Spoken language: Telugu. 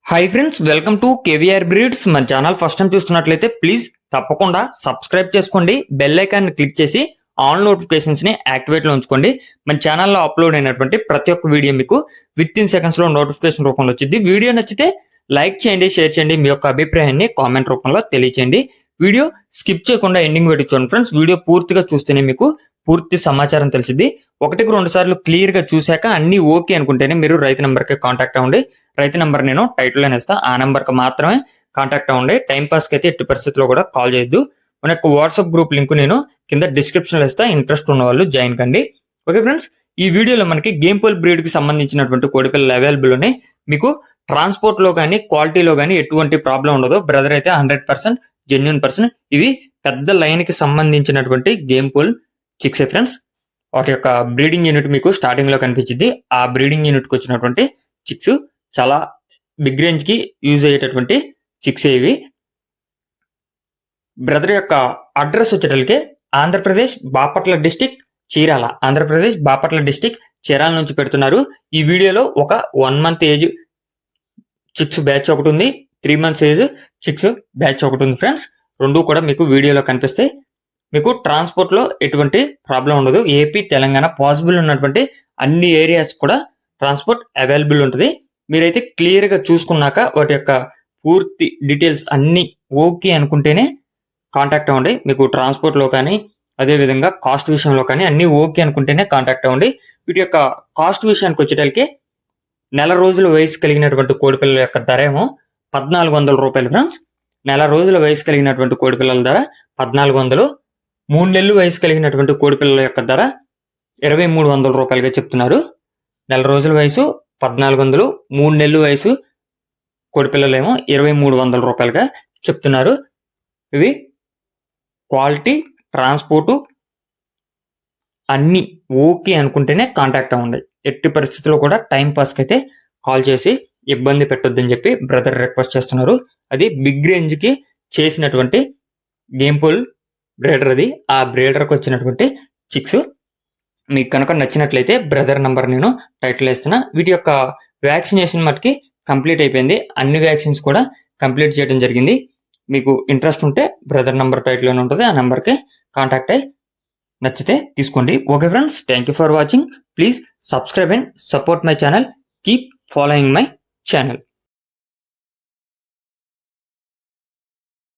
Hi friends, welcome to KVR breeds. మన ఛానల్ ఫస్ట్ టైం చూస్తున్నట్లయితే ప్లీజ్ తప్పకుండా సబ్స్క్రైబ్ చేసుకోండి. బెల్ ఐకాన్ క్లిక్ చేసి ఆల్ నోటిఫికేషన్స్ ని యాక్టివేట్ లో ఉంచుకోండి. మన ఛానల్లో అప్లోడ్ అయినటువంటి ప్రతి ఒక్క వీడియో మీకు విత్ ఇన్ సెకండ్స్ లో నోటిఫికేషన్ రూపంలో వచ్చింది. వీడియో నచ్చితే లైక్ చేయండి, షేర్ చేయండి, మీ యొక్క అభిప్రాయాన్ని కామెంట్ రూపంలో తెలియచేయండి. వీడియో స్కిప్ చేయకుండా ఎండింగ్ వరకు చూడండి ఫ్రెండ్స్. వీడియో పూర్తిగా చూస్తేనే మీకు పూర్తి సమాచారం తెలిసింది. ఒకటికి రెండు సార్లు క్లియర్ గా చూశాక అన్ని ఓకే అనుకుంటేనే మీరు రైతు నెంబర్ కి కాంటాక్ట్ అవ్వండి. రైతు నెంబర్ నేను టైటిల్ లోనే ఇస్తా, ఆ నెంబర్ కి మాత్రమే కాంటాక్ట్ అవ్వండి. టైం పాస్ కి అయితే ఎట్టి పరిస్థితుల్లో కూడా కాల్ చేయొద్దు. మన యొక్క వాట్సాప్ గ్రూప్ లింక్ నేను కింద డిస్క్రిప్షన్ లో ఇస్తా, ఇంట్రెస్ట్ ఉన్న వాళ్ళు జాయిన్ కండి. ఓకే ఫ్రెండ్స్, ఈ వీడియోలో మనకి గేమ్ పోల్ బ్రీడ్ కి సంబంధించినటువంటి కోడిపిల్లలు అవైలబుల్ ఉన్నాయి. మీకు ట్రాన్స్పోర్ట్ లో కానీ క్వాలిటీలో కానీ ఎటువంటి ప్రాబ్లం ఉండదు. బ్రదర్ అయితే 100% జెన్యున్ పర్సన్. ఇవి పెద్ద లైన్ కి సంబంధించినటువంటి గేమ్ పోల్ చిక్స్ ఫ్రెండ్స్. వాటి యొక్క బ్రీడింగ్ యూనిట్ మీకు స్టార్టింగ్ లో కనిపించింది. ఆ బ్రీడింగ్ యూనిట్ కి వచ్చినటువంటి చిక్స్ చాలా బిగ్ రేంజ్ కి యూజ్ అయ్యేటటువంటి చిక్స్ ఇవి. బ్రదర్ యొక్క అడ్రస్ వచ్చేటప్పటికి ఆంధ్రప్రదేశ్ బాపట్ల డిస్టిక్ చీరాల. ఆంధ్రప్రదేశ్ బాపట్ల డిస్టిక్ చీరాల నుంచి పెడుతున్నారు. ఈ వీడియోలో ఒక 1 month ఏజ్ చిక్స్ బ్యాచ్ ఒకటి ఉంది, 3 months ఏజ్ చిక్స్ బ్యాచ్ ఒకటి ఉంది ఫ్రెండ్స్. రెండు కూడా మీకు వీడియోలో కనిపిస్తాయి. మీకు ట్రాన్స్పోర్ట్ లో ఎటువంటి ప్రాబ్లం ఉండదు. ఏపీ తెలంగాణ పాసిబుల్ ఉన్నటువంటి అన్ని ఏరియాస్ కూడా ట్రాన్స్పోర్ట్ అవైలబుల్ ఉంటుంది. మీరైతే క్లియర్ గా చూసుకున్నాక వాటి యొక్క పూర్తి డీటెయిల్స్ అన్ని ఓకే అనుకుంటేనే కాంటాక్ట్ అవ్వండి. మీకు ట్రాన్స్పోర్ట్ లో కానీ అదే విధంగా కాస్ట్ విషయంలో కానీ అన్ని ఓకే అనుకుంటేనే కాంటాక్ట్ అవ్వండి. వీటి యొక్క కాస్ట్ విషయానికి వచ్చేటప్పటికి నెల రోజుల వయసు కలిగినటువంటి కోడిపిల్లల యొక్క ధర ఏమో 1400 రూపాయలు ఫ్రెండ్స్. నెల రోజుల వయసు కలిగినటువంటి కోడిపిల్లల ధర 1400. 3 నెలలు వయసు కలిగినటువంటి కోడిపిల్లల యొక్క ధర 2300 రూపాయలుగా చెప్తున్నారు. నెల రోజుల వయసు 1400, 3 నెలలు వయసు కోడిపిల్లలేమో 2300 రూపాయలుగా చెప్తున్నారు. ఇవి క్వాలిటీ, ట్రాన్స్పోర్టు అన్ని ఓకే అనుకుంటేనే కాంటాక్ట్ అవ్వండి. ఎట్టి పరిస్థితుల్లో కూడా టైం పాస్కి అయితే కాల్ చేసి ఇబ్బంది పెట్టొద్దని చెప్పి బ్రదర్ రిక్వెస్ట్ చేస్తున్నారు. అది బిగ్ రేంజ్ కి చేసినటువంటి గేమ్ పోల్ బ్రీడర్. అది ఆ బ్రీడర్కి వచ్చినటువంటి చిక్స్. మీకు కనుక నచ్చినట్లయితే బ్రదర్ నంబర్ నేను టైటిల్ ఇస్తున్నా. వీటి యొక్క వ్యాక్సినేషన్ మటుకి కంప్లీట్ అయిపోయింది. అన్ని వ్యాక్సిన్స్ కూడా కంప్లీట్ చేయడం జరిగింది. మీకు ఇంట్రెస్ట్ ఉంటే బ్రదర్ నంబర్ టైటిల్ లోనే ఉంటుంది, ఆ నెంబర్కి కాంటాక్ట్ అయ్యి నచ్చితే తీసుకోండి. Okay friends, thank you for watching. Please subscribe and support my channel. Keep following my channel.